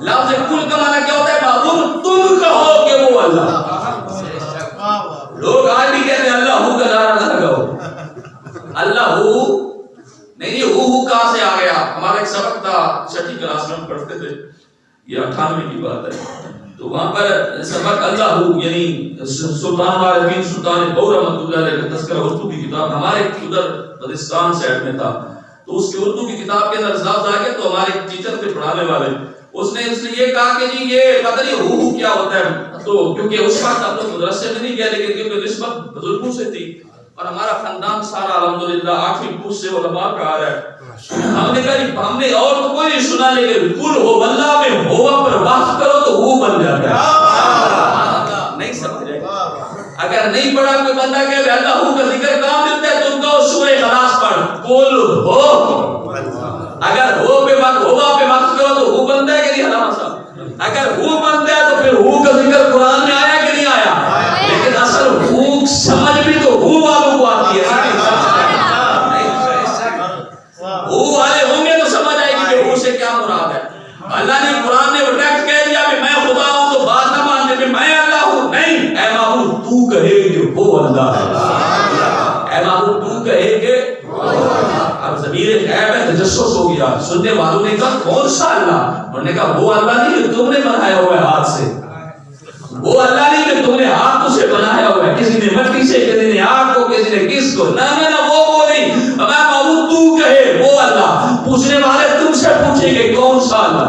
لفظ کل کا معنی کیا ہوتا ہے؟ محبوب تم کہو کہ وہ اللہ۔ لوگ آج بھی کہتے ہیں اللہ ہو کا نعرہ نہ لگاؤ، اللہ ہو نہیں، یہ ہو کہاں سے آ گیا؟ ہمارا ایک سبق تھا چھٹی کلاس میں ہم پڑھتے تھے، یہ 98 کی بات ہے، تو وہاں پر سبق اللہ ہو یعنی سلطان العارفین سلطان بہو رحمۃ اللہ علیہ کا تذکرہ اردو کی کتاب ہمارے ادھر پاکستان سائڈ میں تھا، تو اس کی اردو کی کتاب کے اندر الفاظ آ گئے، تو ہمارے ٹیچر تھے پڑھانے والے، اس نے یہ کہا کہ جی یہ پتہ نہیں ہو کیا ہوتا ہے، تو کیونکہ اس وقت ہم لوگ مدرسے میں نہیں گئے لیکن کیونکہ نسبت بزرگوں سے تھی اور ہمارا خاندان سارا الحمدللہ 8ویں پوچھ سے علماء کا آ رہا ہے، ہم نے کہا ہم نے اور تو کوئی نہیں سنا لیکن کل ہو اللہ میں ہوا پر واقف کرو تو وہ بن جاتا ہے۔ نہیں سمجھے؟ اگر نہیں پڑھا کوئی بندہ کہ اللہ ہو کا ذکر کہاں ملتا ہے، تم کہو سورہ اخلاص پڑھ کل ہو، اگر ہو پہ وقت ہوا پہ وقت کرو تو ہو بنتا ہے کہ نہیں؟ علامہ صاحب اگر ہو بنتا ہے تو پھر ہو کا ذکر قرآن میں آیا کہ نہیں آیا؟ لیکن اصل ہو سمجھ بھی تو ہو والوں کو آتی ہے، ہو والے ہوں گے تو سمجھ آئے گی کہ ہو سے کیا مراد ہے۔ اللہ نے قرآن نے ڈائریکٹ کہہ دیا کہ میں خدا ہوں تو بات نہ مانتے کہ میں اللہ ہوں، نہیں، اے محبوب تو کہے کہ وہ اللہ ہے، اے محبوب تو کہے کہ اب ضمیر غیب ہے، تجسس ہو گیا، سننے والوں نے کہا کون سا اللہ؟ انہوں نے کہا وہ اللہ نہیں کہ تم نے بنایا ہوا ہے ہاتھ سے، وہ اللہ نہیں کہ تم نے ہاتھوں سے بنایا ہوا ہے، کسی نے مٹی سے، کسی نے آگ کو، کسی نے کس کو، نہ وہ نہیں، میں محبوب تو کہے وہ اللہ۔ پوچھنے والے تم سے پوچھیں کہ کون سا اللہ،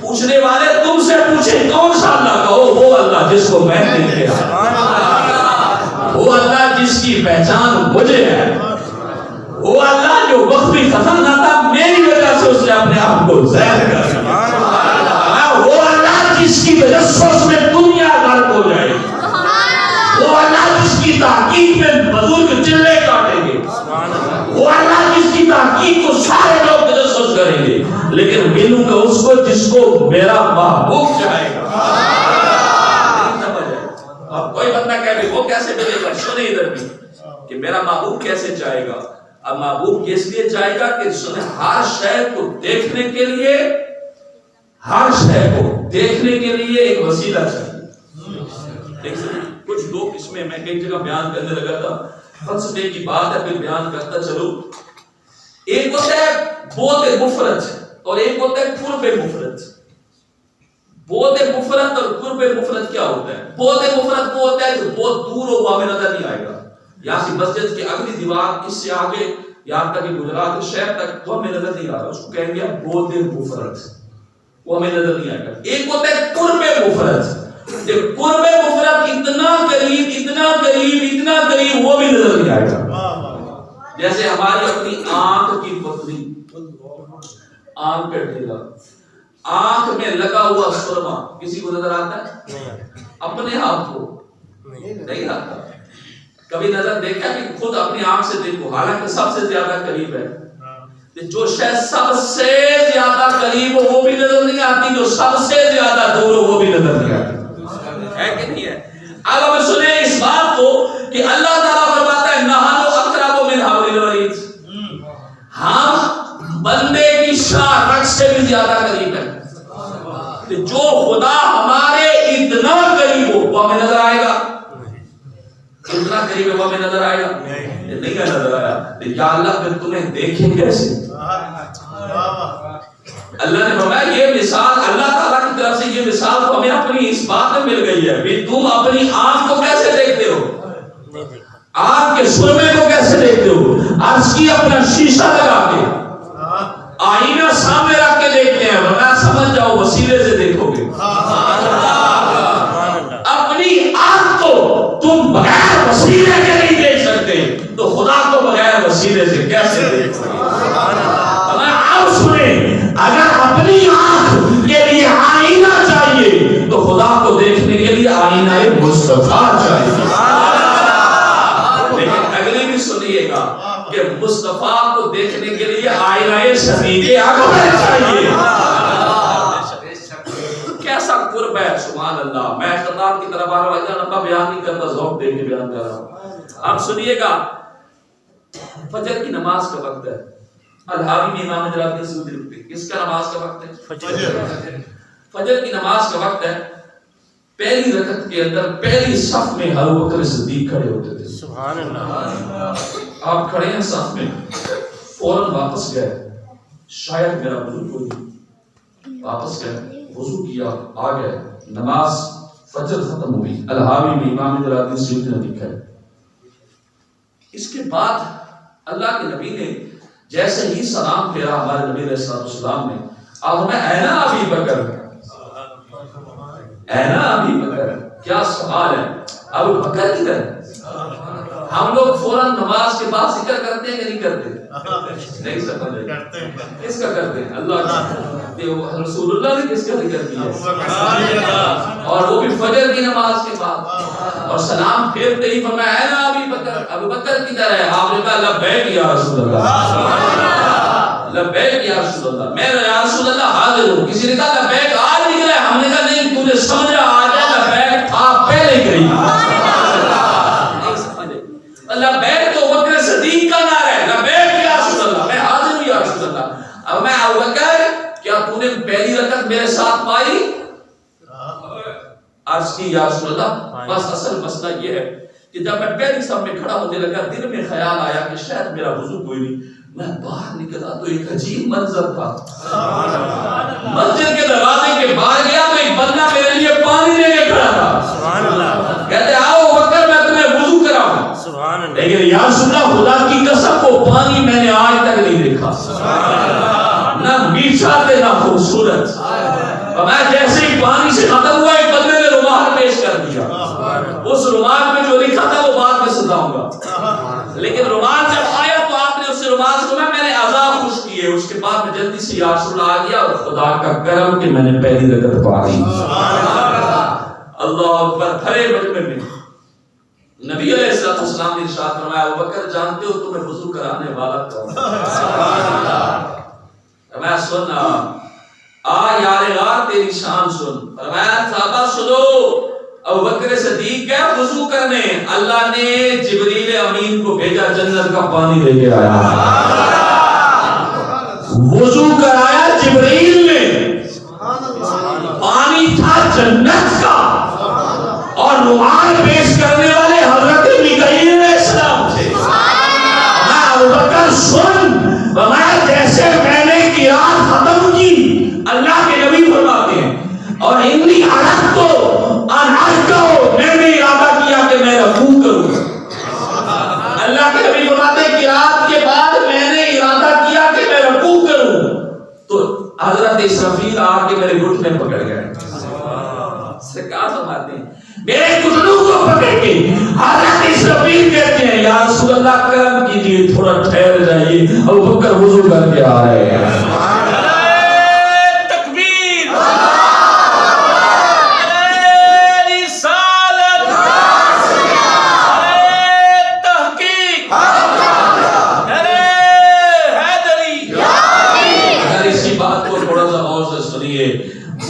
پوچھنے والے تم سے پوچھیں کون سا اللہ، کہو وہ اللہ جس کو میں دیکھ کے آیا، وہ اللہ جس کی پہچان مجھے ہے، وہ اللہ جو وقفی ختم نہ تھا میری وجہ سے اس نے اپنے آپ کو ظاہر کر دیا، وہ اللہ جس کی تجسس میں دنیا غرق ہو جائے، وہ اللہ جس کی تحقیق میں بزرگ چلے کاٹیں گے، وہ اللہ جس کی تحقیق کو سارے لوگ تجسس کریں گے، لیکن ملوں گا اس کو جس کو میرا محبوب چاہے گا۔ اب کوئی بندہ کہے وہ کیسے ملے گا؟ سنیں ادھر بھی کہ میرا محبوب کیسے چاہے گا۔ اب محبوب کس لیے چاہے گا کہ ہر شے کو دیکھنے کے لیے، ہر شے کو دیکھنے کے لیے ایک وسیلہ چاہیے، کچھ دو قسمیں میں کئی جگہ بیان کرنے لگا تھا، فلسفے کی بات ہے، پھر بیان کرتا چلو. ایک ہوتا ہے بود مفرد اور ایک ہوتا ہے قرب مفرد. بود مفرد اور قرب مفرد کیا ہوتا ہے؟ بود مفرد وہ ہوتا ہے جو بہت دور ہو، وہ ہمیں نظر نہیں آئے گا. یہاں سے مسجد کی اگلی دیوار اس سے آگے یہاں تک کہ گجرات شہر تک وہ ہمیں نظر نہیں آ رہا، اس کو کہیں گے بود مفرد، وہ ہمیں نظر نہیں آئے گا. ایک ہوتا ہے قرب مفرد. قرب مفرد اتنا قریب اتنا قریب اتنا قریب وہ بھی نظر نہیں آئے گا. جیسے ہماری اپنی آنکھ کی پتلی، آنکھ کا ڈھیلا، آنکھ میں لگا ہوا سرما کسی کو نظر آتا ہے؟ اپنے آپ کو نہیں آتا. کبھی نظر دیکھا کہ خود اپنی آنکھ سے دیکھو، حالانکہ سب سے زیادہ قریب ہے. جو شے سب سے زیادہ قریب ہو وہ بھی نظر نہیں آتی، جو سب سے زیادہ دور ہو وہ بھی نظر نہیں آتی. ہے کہ نہیں ہے؟ اب ہم سنیں اس بات کو کہ اللہ تعالیٰ فرماتا ہے نحن اقرب من حبل الورید، ہم بندے کی شاہ رگ سے بھی زیادہ قریب ہے. جو خدا ہمارے اتنا قریب ہو وہ ہمیں نظر آئے گا؟ اتنا قریب ہے وہ ہمیں نظر آئے گا؟ نہیں نظر آیا. یا اللہ پھر تمہیں دیکھیں کیسے؟ اللہ نے فرمایا یہ مثال اللہ تعالیٰ کی طرف سے، یہ مثال تو ہمیں اپنی اس بات میں مل گئی ہے کہ تم اپنی آنکھ کو کیسے دیکھتے ہو، آنکھ کے سرمے کو کیسے دیکھتے ہو. عرض کی اپنا شیشہ لگا کے آئینہ سامنے رکھ کے دیکھتے ہیں، ورنہ سمجھ جاؤ وسیلے سے دیکھو گے. اپنی آنکھ کو تم بغیر وسیلے کے نہیں دیکھ سکتے تو خدا کو بغیر وسیلے سے کیسے دیکھ سکتے؟ اب سنیں، اگر اپنی آنکھ کے لیے آئینہ چاہیے تو خدا کو دیکھنے کے لیے آئینہ مصطفیٰ چاہیے. لیکن اگلی بھی سنیے گا کہ مصطفیٰ کو دیکھنے کے لیے آئینہ صدیق اکبر چاہیے. کیسا قرب ہے، سبحان اللہ. میں اختتام کی طرف آ رہا ہوں، اتنا لمبا بیان نہیں کرتا، ذوق دے کے بیان کر رہا ہوں. اب سنیے گا، فجر کی نماز کا وقت ہے. الحاوی میں امام جلال سے لکھتے ہیں کس کا نماز کا وقت ہے؟ فجر کی نماز کا وقت ہے. پہلی رکعت کے اندر پہلی صف میں ابوبکر صدیق کھڑے ہوتے تھے. سبحان اللہ. آپ کھڑے ہیں صف میں، فوراً واپس گئے، شاید میرا وضو کوئی، واپس گئے، وضو کیا، آ گئے، نماز فجر ختم ہوئی. الحاوی میں امام جلال سے لکھا ہے. اس کے بعد اللہ کے نبی نے جیسے ہی سلام پھیرا ہمارے نبی علیہ السلام نے، اب ہمیں اینا ابی بکر، اینا ابی بکر، کیا سوال ہے، ابو بکر کدھر ہے؟ ہم لوگ فوراً نماز کے بعد ذکر کرتے ہیں کہ نہیں کرتے؟ نہیں سمجھے کس کا کرتے ہیں؟ اللہ کا. رسول اللہ نے کس کا ذکر کیا؟ اور وہ بھی فجر کی نماز کے بعد. اور سلام پھیرتے ہی فرمایا اینا ابی بکر، ابو بکر کدھر ہے؟ آپ نے کہا لبیک یا رسول اللہ، لبیک یا رسول اللہ. میں یا رسول اللہ حاضر ہوں. کسی نے کہا لبیک آج نکلا ہے، ہم نے کہا نہیں، تو نے سمجھا آج ہے، لبیک تھا پہلے ہی کہیں. لبیک تو بکر صدیق کا نعرہ ہے، لبیک یا رسول اللہ، میں حاضر ہوں یا رسول اللہ. اب میں ابو بکر کیا تو نے پہلی رکعت میرے ساتھ پائی؟ عرض کی یا رسول اللہ. بس اصل مسئلہ یہ ہے کہ جب میں پہلی صف میں کھڑا ہونے لگا دل میں خیال آیا کہ شاید میرا وضو کوئی نہیں. میں باہر نکلا تو ایک عجیب منظر تھا. مسجد کے دروازے کے باہر گیا تو ایک بندہ میرے لیے پانی لے کے کھڑا تھا. کہتے آؤ بکر میں تمہیں وضو کراؤں. لیکن یا رسول اللہ خدا کی قسم وہ پانی میں نے آج تک نہیں دیکھا، نہ میٹھا تھے نہ خوبصورت. اور میں جیسے ہی پانی سے ختم ہوا ایک بندے نے رومال پیش کر دیا. اس رومال میں جو لکھا تھا وہ بعد میں سناؤں گا، لیکن رومال جب آیا تو آپ نے اس رومال سے میں نے عذاب خوش کیے. اس کے بعد میں جلدی سے یا رسول اللہ آ گیا اور خدا کا کرم کہ میں نے پہلی رکعت پا لی. اللہ اکبر. بھرے مجمع میں نبی علیہ السلام نے ارشاد فرمایا ابوبکر جانتے ہو تمہیں وضو کرانے والا کون ہے؟ میں سننا آ یار غار تیری شان سن. فرمایا صحابہ سنو، ابوبکر صدیق گئے وضو کرنے، اللہ نے جبریل امین کو بھیجا، جنت کا پانی لے کے آیا، وضو کرایا جبریل نے، پانی تھا جنت کا، اور رومال پیش کر حضرت اسرافیل آ کے میرے گھٹنے پکڑ گئے. سرکار فرماتے ہیں میرے گھٹنوں کو پکڑ کے حضرت اسرافیل کہتے ہیں یا رسول اللہ کرم کیجیے تھوڑا ٹھہر جائیے ابوبکر وضو کر کے آ رہے ہیں.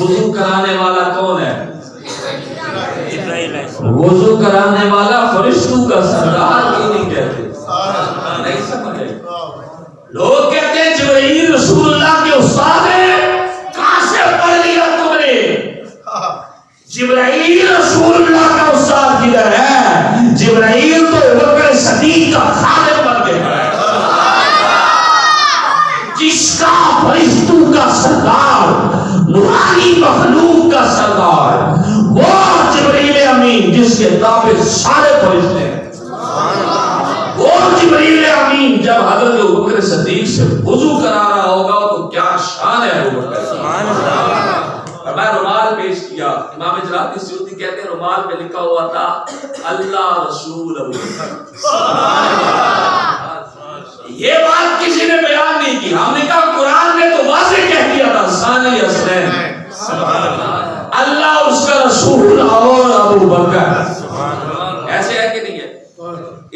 وضو کرانے والا کون ہے؟ وضو کرانے والا فرشتوں کا سردار کیوں نہیں کہتے؟ نہیں سمجھے. لوگ کہتے ہیں جبرائیل رسول اللہ کے استاد ہیں. کہاں سے پڑھ لیا تم نے؟ جبرائیل رسول اللہ کا استاد کدھر ہے؟ جبرائیل تو ابوبکر صدیق کا خادم بن گیا ہے. جس کا فرشتوں کا سردار نورانی مخلوق کا سردار وہ جبرائیل امین جس کے تابع سارے فرشتے ہیں. وہ جبرائیل امین جب حضرت ابوبکر صدیق سے وضو کرا رہا ہوگا تو کیا شان ہے ابوبکر. اور میں رومال پیش کیا. امام جلالی سیوطی کہتے ہیں رومال پہ لکھا ہوا تھا اللہ رسول ابوبکر. یہ بات کسی نے بیان نہیں کی. ہم نے کہا قرآن نے تو واضح کہہ دیا تھا ثانی حسنین اللہ اس کا رسول اور ابوبکر. ایسے ہے کہ نہیں ہے؟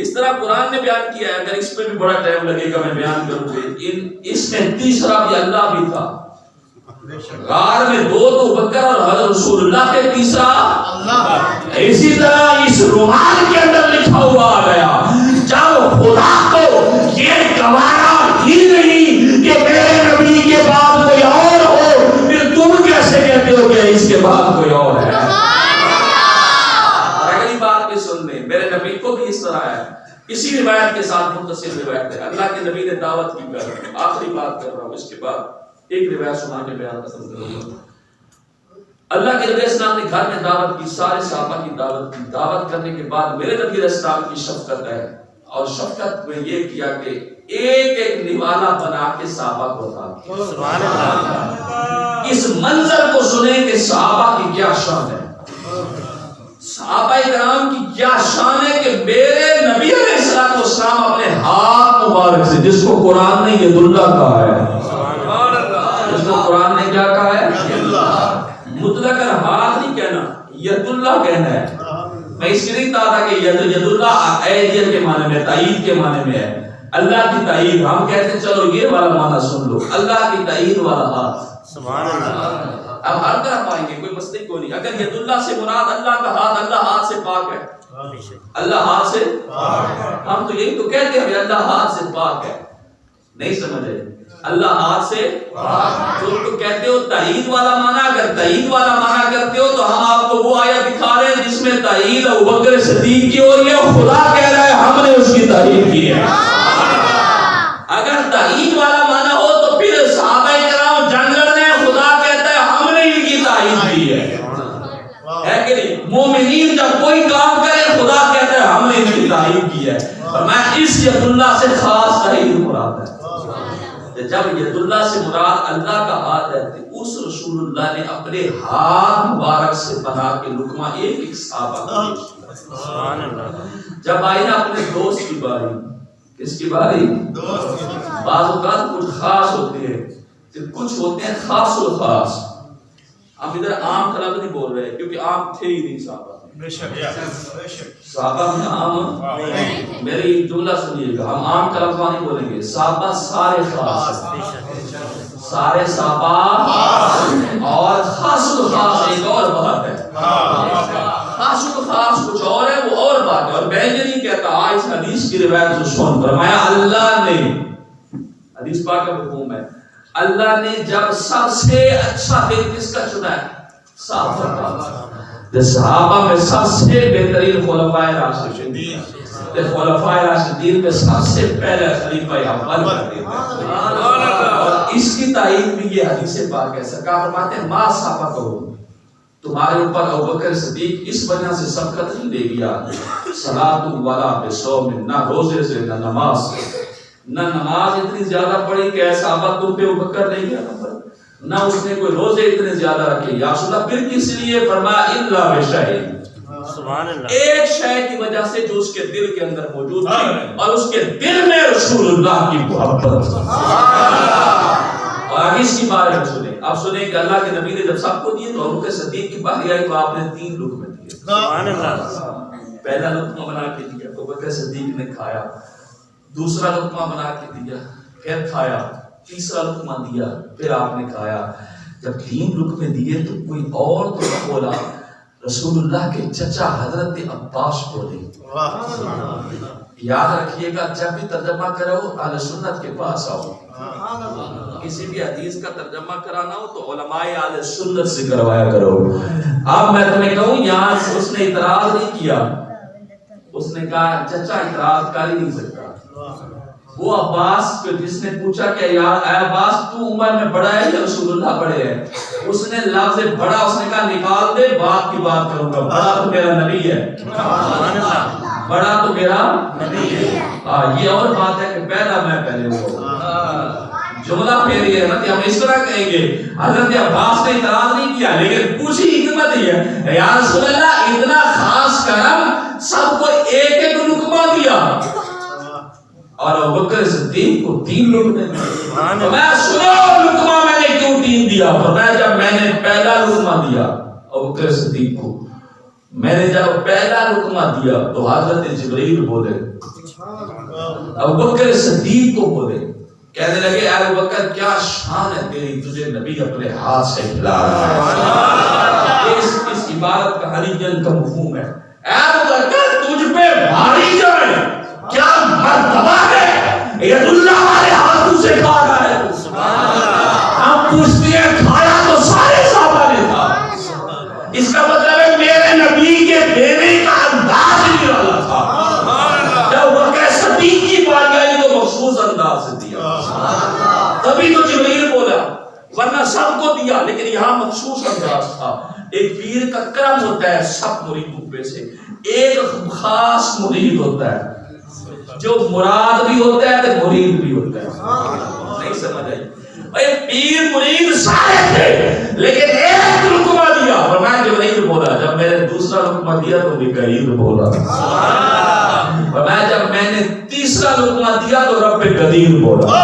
اس طرح قرآن نے بیان کیا ہے. اگر اس پہ بھی بڑا ٹائم لگے گا میں بیان کروں گا. اس میں تیسرا بھی اللہ بھی تھا. غار میں دو تو ابوبکر اور حضرت رسول اللہ کے تیسرا اللہ. اسی طرح اس رومال کے اندر لکھا ہوا آ گیا جب خدا کو یہ گوارا ہی نہیں کہ میرے نبی کے بعد کوئی اور ہو پھر تم کیسے کہتے ہو کہ اس کے بعد کوئی اور ہے. اور اگلی بات بھی سن لیں. میرے نبی کو بھی اس طرح ہے. اسی روایت کے ساتھ متصل روایت ہے. اللہ کے نبی نے دعوت کی. آخری بات کر رہا ہوں اس کے بعد ایک روایت سنا کے بیان ختم کروں گا. اللہ کے نبی اسلام نے گھر میں دعوت کی. سارے صحابہ کی دعوت کی. دعوت کرنے کے بعد میرے نبی اسلام کی شفقت ہے اور شفقت میں یہ کیا کہ ایک ایک نوالا بنا کے صحابہ کو عطا کیا. سبحان اللہ. اس منظر کو سنیں کہ صحابہ کی کیا شان ہے. صحابہ کرام کی کیا شان ہے کہ میرے نبی علیہ السلام اپنے ہاتھ مبارک سے جس کو قرآن نے ید اللہ کہا ہے. جس کو قرآن نے کیا کہا ہے؟ مطلق ہاتھ نہیں کہنا ید اللہ کہنا ہے. میں اس لیے کہا تھا کہ ید اللہ ایدیت کے معنی میں تائید کے معنی میں ہے. اللہ کی تائید. ہم کہتے ہیں چلو یہ والا معنی سن لو اللہ کی تائید والا ہاتھ. سبحان اللہ. اب ہر طرف آئیں گے کوئی مسئلہ کوئی نہیں. اگر ید اللہ سے مراد اللہ کا ہاتھ اللہ ہاتھ سے پاک ہے. اللہ ہاتھ سے پاک ہے. ہم تو یہی تو کہتے ہیں اللہ ہاتھ سے پاک ہے. نہیں سمجھے؟ اللہ ہاتھ سے جو تو کہتے ہو تائید والا معنی. اگر تائید والا معنی کرتے ہو تو ہم آپ کو وہ آیت دکھا رہے ہیں جس میں تائید ابوبکر صدیق کی ہو رہی ہے. خدا کہہ رہا ہے ہم نے اس کی تائید کی ہے. اگر تائید والا معنی ہو تو پھر صحابہ کرام جنگ لڑنے خدا کہتا ہے ہم نے ان کی تائید کی ہے. ہے کہ نہیں؟ مومنین جب کوئی کام کرے خدا کہتا ہے ہم نے ان کی تائید کی ہے. اور میں اس ید اللہ سے خاص تائید مراد ہے. جب ید اللہ سے مراد اللہ کا ہاتھ ہے تو اس رسول اللہ نے اپنے ہاتھ مبارک سے بنا کے لقمہ ایک ایک صحابہ کو پیش کیا. جب آئی نا اپنے دوست کی باری. کس کی باری؟ بعض اوقات کچھ خاص ہوتے ہیں کچھ ہوتے ہیں خاص و خاص. ہم ادھر عام کا لفظ نہیں بول رہے کیونکہ عام تھے ہی نہیں صحابہ. صحابہ میں عام میری جملہ سنیے گا. ہم عام کا لفظ نہیں بولیں گے. صحابہ سارے خاص سارے صحابہ اور خاص و خاص ایک اور بات ہے. خاص و خاص کچھ اور ہے وہ اور بات ہے. اور میں یہ نہیں کہتا اس حدیث کی روایت کو سن فرمایا اللہ نے حدیث پاک کا مفہوم ہے اللہ نے جب سب سے اچھا دن کس کا چنا ہے؟ صحابہ کا. صحابہ میں سب سے بہترین خلفائے راشدین میں سب سے پہلے خلیفہ اول کرتے ہیں. اور اس کی تائید بھی یہ حدیث پاک ہے. سرکار فرماتے ہیں ما صحابہ کو تمہارے اوپر ابوبکر صدیق اس وجہ سے سبقت نہیں دے گیا صلاۃ ولا بصوم نہ روزے سے نہ نماز سے. نہ نماز اتنی زیادہ پڑھی کہ صحابہ تم پہ ابوبکر نہیں گیا نہ اس نے کوئی روزے اتنے زیادہ رکھے یا رسول اللہ، پھر کس لیے فرمایا الا بشیء، سبحان اللہ، ایک شے کی وجہ سے جو اس کے دل کے اندر موجود تھی، اور اس کے دل میں رسول اللہ کی محبت۔ اور آگے اس کی بارے میں سنیں، آپ سنیں کہ اللہ کے نبی نے جب سب کو دیے تو ابو بکر صدیق کی باری آئی تو آپ نے 3 لقمے دیے۔ سبحان اللہ، پہلا لقمہ بنا کے دیا، ابو بکر صدیق نے کھایا، دوسرا لقمہ بنا کے دیا، پھر کھایا، تیسرا لقمہ دیا، پھر آپ نے کھایا۔ جب 3 لقمے دیے تو کوئی اور تو نہ بولا، رسول اللہ کے چچا حضرت عباس بولے۔ یاد رکھیے گا جب بھی ترجمہ کرو اہل سنت کے پاس آؤ، کسی بھی حدیث کا ترجمہ کرانا ہو تو علماء اہل سنت سے کروایا کرو۔ اب میں تمہیں کہوں، یہاں اس نے اعتراض نہیں کیا، اس نے کہا چچا اعتراض کر ہی نہیں سکتا۔ وہ عباس کو جس نے پوچھا کہ یار اے عباس تو عمر میں بڑا ہے یا رسول اللہ بڑے ہیں، اس نے لفظ بڑا اس نے کہا نکال دے، باپ کی بات کروں گا، بڑا تو میرا نبی ہے، بڑا تو میرا نبی ہے۔ یہ اور بات ہے کہ پہلا میں پہلے ہوا، جملہ پھر یہ ہے نا کہ ہم اس طرح کہیں گے حضرت عباس نے اعتراض نہیں کیا، لیکن پوچھی حکمت یہ ہے یا رسول اللہ اتنا خاص کرم، سب کو ایک ایک لقمہ دیا اور ابوبکر صدیق کو 3 لقمے دیے۔ میں سنو لقمہ میں نے کیوں 3 دیا؟ فرمایا جب میں نے پہلا لقمہ دیا ابوبکر صدیق کو، میں نے جب پہلا لقمہ دیا تو حضرت جبرائیل بولے، ابوبکر صدیق کو بولے، کہنے لگے اے ابوبکر کیا شان ہے تیری، تجھے نبی اپنے ہاتھ سے کھلا رہا ہے۔ اس عبارت کا حریجن کا مفہوم ہے، اے ابوبکر تجھ پہ بھاری جائے، کیا مرتبہ ہے، ید اللہ ہمارے ہاتھوں سے کھا رہا ہے تو ہم پوچھتے ہیں کھایا تو سارے صحابہ نے تھا، اس کا مطلب ہے میرے نبی کے دینے کا انداز ہی والا تھا۔ جب بکر صدیق کی بات آئی تو مخصوص انداز سے دیا، تبھی تو جبرائیل بولا، ورنہ سب کو دیا، لیکن یہاں مخصوص انداز تھا۔ ایک پیر کا کرم ہوتا ہے سب مریدوں پہ سے، ایک خاص مرید ہوتا ہے جو مراد بھی ہوتا ہے تو مرید بھی ہوتا ہے، نہیں سمجھ آئی؟ پیر مرید سارے تھے لیکن ایک لقمہ دیا، فرمایا جبرائیل بولا، جب میں نے دوسرا لقمہ دیا تو میکائیل بولا، فرمایا جب میں نے تیسرا لقمہ دیا تو رب قدیر بولا۔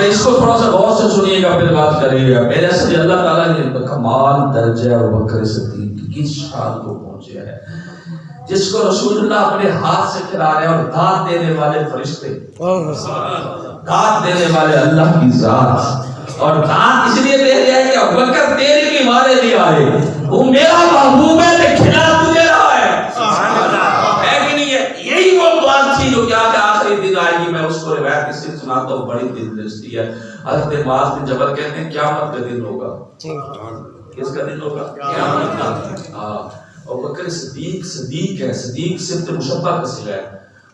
اس کو تھوڑا سا غور سے سنیے گا پھر بات کریں گا۔ میرے سے اللہ تعالیٰ نے کمال درجہ ابوبکر صدیق کی کس شان کو پہنچے ہے، جس کو رسول اللہ اپنے ہاتھ سے کھلا رہے ہیں، اور داد دینے والے فرشتے، داد دینے والے اللہ کی ذات، اور داد اس لیے دے رہے ہیں کہ ابوبکر تیرے بھی ہمارے لیے آئے، وہ میرا محبوب ہے تو کھلا تجھے رہا ہے کہ نہیں ہے؟ یہی وہ بات تھی جو کیا کہ آخری دن آئے گی۔ میں اس کو روایت اس سے سناتا ہوں، بڑی دلچسپی ہے۔ حضرت معاذ بن جبل کہتے ہیں قیامت کا دن ہوگا، کس کا دن ہوگا؟ قیامت کا۔ ابوبکر صدیق ہے، صدیق صفت مشبہ کا صیغہ ہے،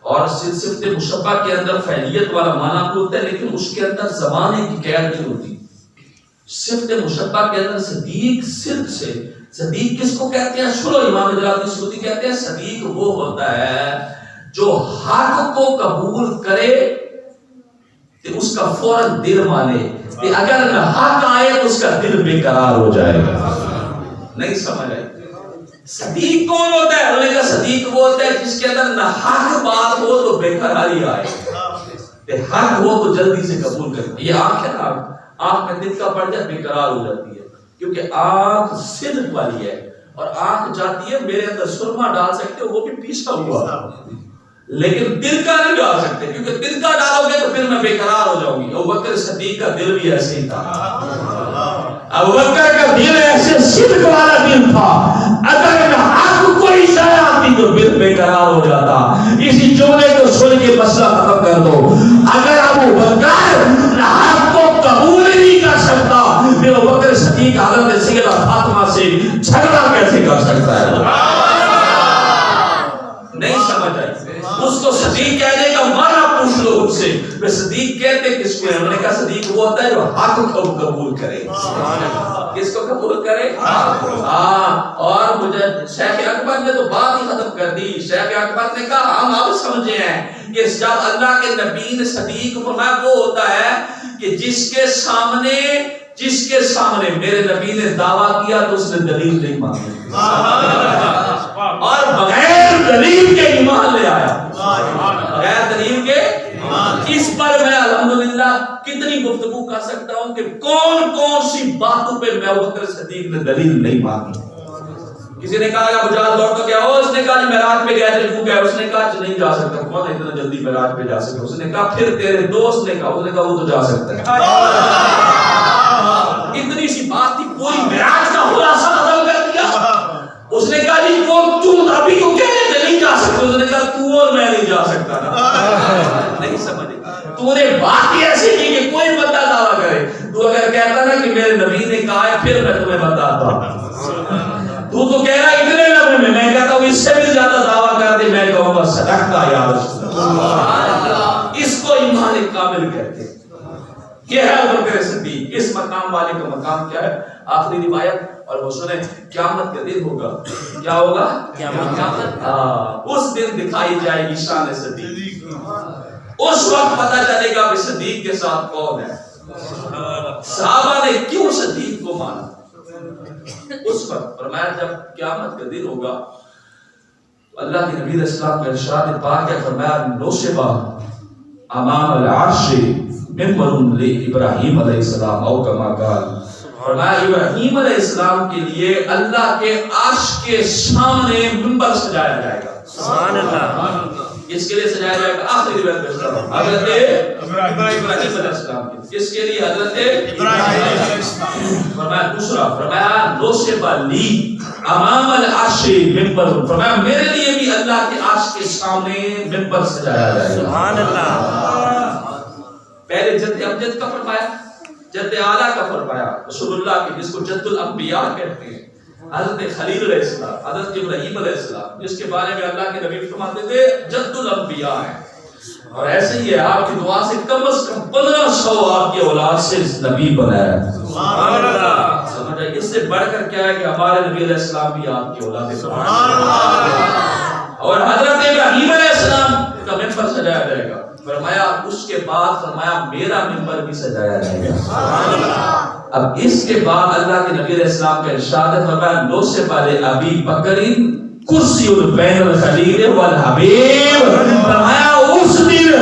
اور صفت مشبہ کے اندر فعلیت والا معنی ہوتا ہے، لیکن اس کے اندر زمانے کی قید نہیں ہوتی۔ صفت مشبہ کے اندر صدیق صرف سے، صدیق کس کو کہتے ہیں؟ سنو، امام جلال سیوطی کہتے ہیں صدیق وہ ہوتا ہے جو حق کو قبول کرے کہ اس کا فوراً دل مانے، کہ اگر حق آئے تو اس کا دل بے قرار ہو جائے گا۔ نہیں سمجھ آئی؟ صدیق کون ہوتا ہے؟ انہوں نے کہا صدیق وہ ہوتا ہے جس کے اندر نہ حق بات ہو تو بے قراری آئے، کہ حق ہو تو جلدی سے قبول کرے۔ یہ آنکھ ہے نا، آنکھ میں دل کا پڑ جائے بے قرار ہو جاتی ہے، کیونکہ آنکھ صدق والی ہے، اور آنکھ جاتی ہے میرے اندر سرما ڈال سکتے ہو وہ بھی پیسا ہوا، لیکن دل کا نہیں ڈال سکتے، کیونکہ دل کا ڈالو گے تو پھر میں بے قرار ہو جاؤں گی۔ ابوبکر صدیق کا دل بھی ایسے ہی تھا، ابوبکر کا دل ایسے صدق والا دل تھا، اگر حق کوئی شے آتی تو دل بے قرار ہو جاتا۔ اسی جملے کو سن کے مسئلہ ختم کر دو، اگر ابوبکر حق کو قبول نہیں کر سکتا پھر ابوبکر صدیق حضرت سیدہ فاطمہ سے جھگڑا کیسے کر سکتا ہے؟ نہیں سمجھ آئی. اس کو صدیق کہنے کا معنی پوچھ لو ان سے وہ صدیق کہتے کس کو ہیں. انہوں نے کہا صدیق وہ ہوتا ہے جو حق کو قبول کرے. کس کو قبول کرے؟ اور مجھے شیخ اکبر نے تو بات ہی ختم کر دی. شیخ اکبر نے کہا ہم اب سمجھے ہیں کہ جب اللہ کے نبی نے صدیق فرمایا وہ ہوتا ہے کہ جس کے سامنے میرے نبی نے دعویٰ کیا تو اس نے دلیل نہیں مانی اور بغیر دلیل کے ایمان لے آیا. بغیر دلیل کے اس پر میں الحمدللہ کتنی گفتگو کر سکتا ہوں کہ کون سی باتوں پہ میں ابوبکر صدیق نے دلیل نہیں مانی. کسی نے کہا ابو جہل دوڑ تو گیا ہو, اس نے کہا معراج پہ گیا تھے, کیوں گیا؟ اس نے کہا نہیں جا سکتا. کون اتنا جلدی معراج پہ جا سکتا؟ اس نے کہا پھر تیرے دوست نے کہا, اس نے کہا وہ تو جا سکتا ہے. اتنی سی بات تھی, پوری معراج کا خلاصہ ختم کر دیا. اس نے کہا جی وہ تو ابھی تو کہنے تھے نہیں جا سکتے. اس نے کہا تو اور میں نہیں جا سکتا نا. نہیں سمجھے, تو نے بات ہی ایسی کی کہ کوئی بندہ دعویٰ کرے. تو اگر کہتا نا کہ میرے نبی نے کہا ہے پھر میں تمہیں بتاتا ہوں. تو کہہ رہا اتنے لمحے میں کہتا ہوں اس سے بھی زیادہ دعویٰ کر دے, میں کہوں گا صدقتا یا رسول اللہ. اس کو ایمان کامل کہتے ہیں. یہ ہے ابوبکر صدیق. اس مقام والے کا مقام کیا ہے؟ آخری روایت اور وہ سنیں قیامت کا دن ہوگا. کیا ہوگا؟ قیامت. اس دن دکھائی جائے گی شان صدیق. اس وقت پتہ چلے گا کہ صدیق کے ساتھ کون ہے. صحابہ نے کیوں صدیق کو مانا؟ اس وقت فرمایا جب قیامت کا دن ہوگا اللہ کے نبی علیہ السلام کا ارشاد پاک ہے, فرمایا نوشبہ امام العرش منبر ابراہیم علیہ السلام او کما قال. فرمایا ابراہیم علیہ السلام کے لیے اللہ کے عرش کے سامنے منبر سجایا جائے گا. سبحان اللہ. اس کے لیے سجایا جائے گا. آخری روایت میں حضرت ابراہیم علیہ السلام کے اس کے لیے حضرت ابراہیم علیہ السلام. فرمایا دوسرا, فرمایا نوشبہ لی امام العرش منبر. فرمایا میرے لیے بھی اللہ کے عرش کے سامنے منبر سجایا جائے گا. سبحان اللہ. پہلے جد امجد کا فرمایا, جد اعلیٰ کا فرمایا, رسول اللہ کے جس کو جد الانبیاء کہتے ہیں, حضرت خلیل علیہ السلام, حضرت ابراہیم علیہ السلام, جس کے بارے میں اللہ کے نبی فرماتے تھے جد الانبیاء ہیں. اور ایسے ہی ہے آپ کی دعا سے کم از کم 1500 آپ کی اولاد سے نبی بنایا. سبحان اللہ. سمجھ آئے, اس سے بڑھ کر کیا ہے کہ ہمارے نبی علیہ السلام بھی آپ کی اولاد ہیں. سبحان اللہ. اور حضرت ابراہیم علیہ السلام کا منبر سجایا جائے گا. فرمایا اس کے بعد فرمایا میرا منبر بھی سجایا جائے گا. سبحان اللہ. اب اس کے بعد اللہ کے نبی علیہ السلام کا ارشاد ہے, فرمایا لو سے پہلے ابی بکر کرسی بین الخلیل والحبیب. فرمایا اس دن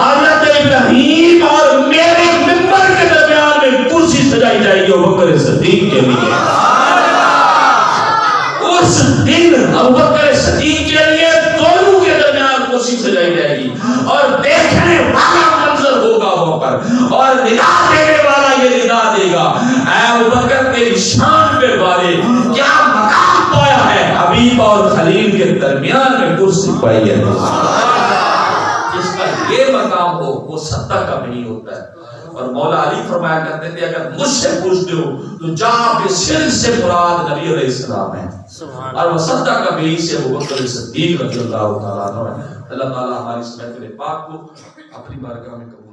حضرت ابراہیم اور میرے منبر کے درمیان میں کرسی سجائی جائے گی ابوبکر صدیق کے لیے. اس دن ابوبکر صدیق کے لیے دونوں کے درمیان کرسی سجائی جائے گی اور دیکھنے والا منظر ہوگا وہاں پر, اور ندا دینے والا یہ ندا دے گا, اے ابوبکر تیری شان پہ بارے کیا مقام پایا ہے. حبیب اور خلیل کے درمیان میں کرسی پائی ہے. جس کا یہ مقام ہو وہ صدقہ کا نہیں ہوتا ہے. اور مولا علی فرمایا کرتے تھے اگر مجھ سے پوچھتے ہو تو جہاں پہ صرف سے مراد نبی علیہ السلام ہے, اور وہ صدقہ کا بھی سے ابوبکر صدیق رضی اللہ تعالیٰ عنہ ہے. اللہ تعالیٰ ہماری اس محفل پاک کو اپنی بارگاہ میں قبول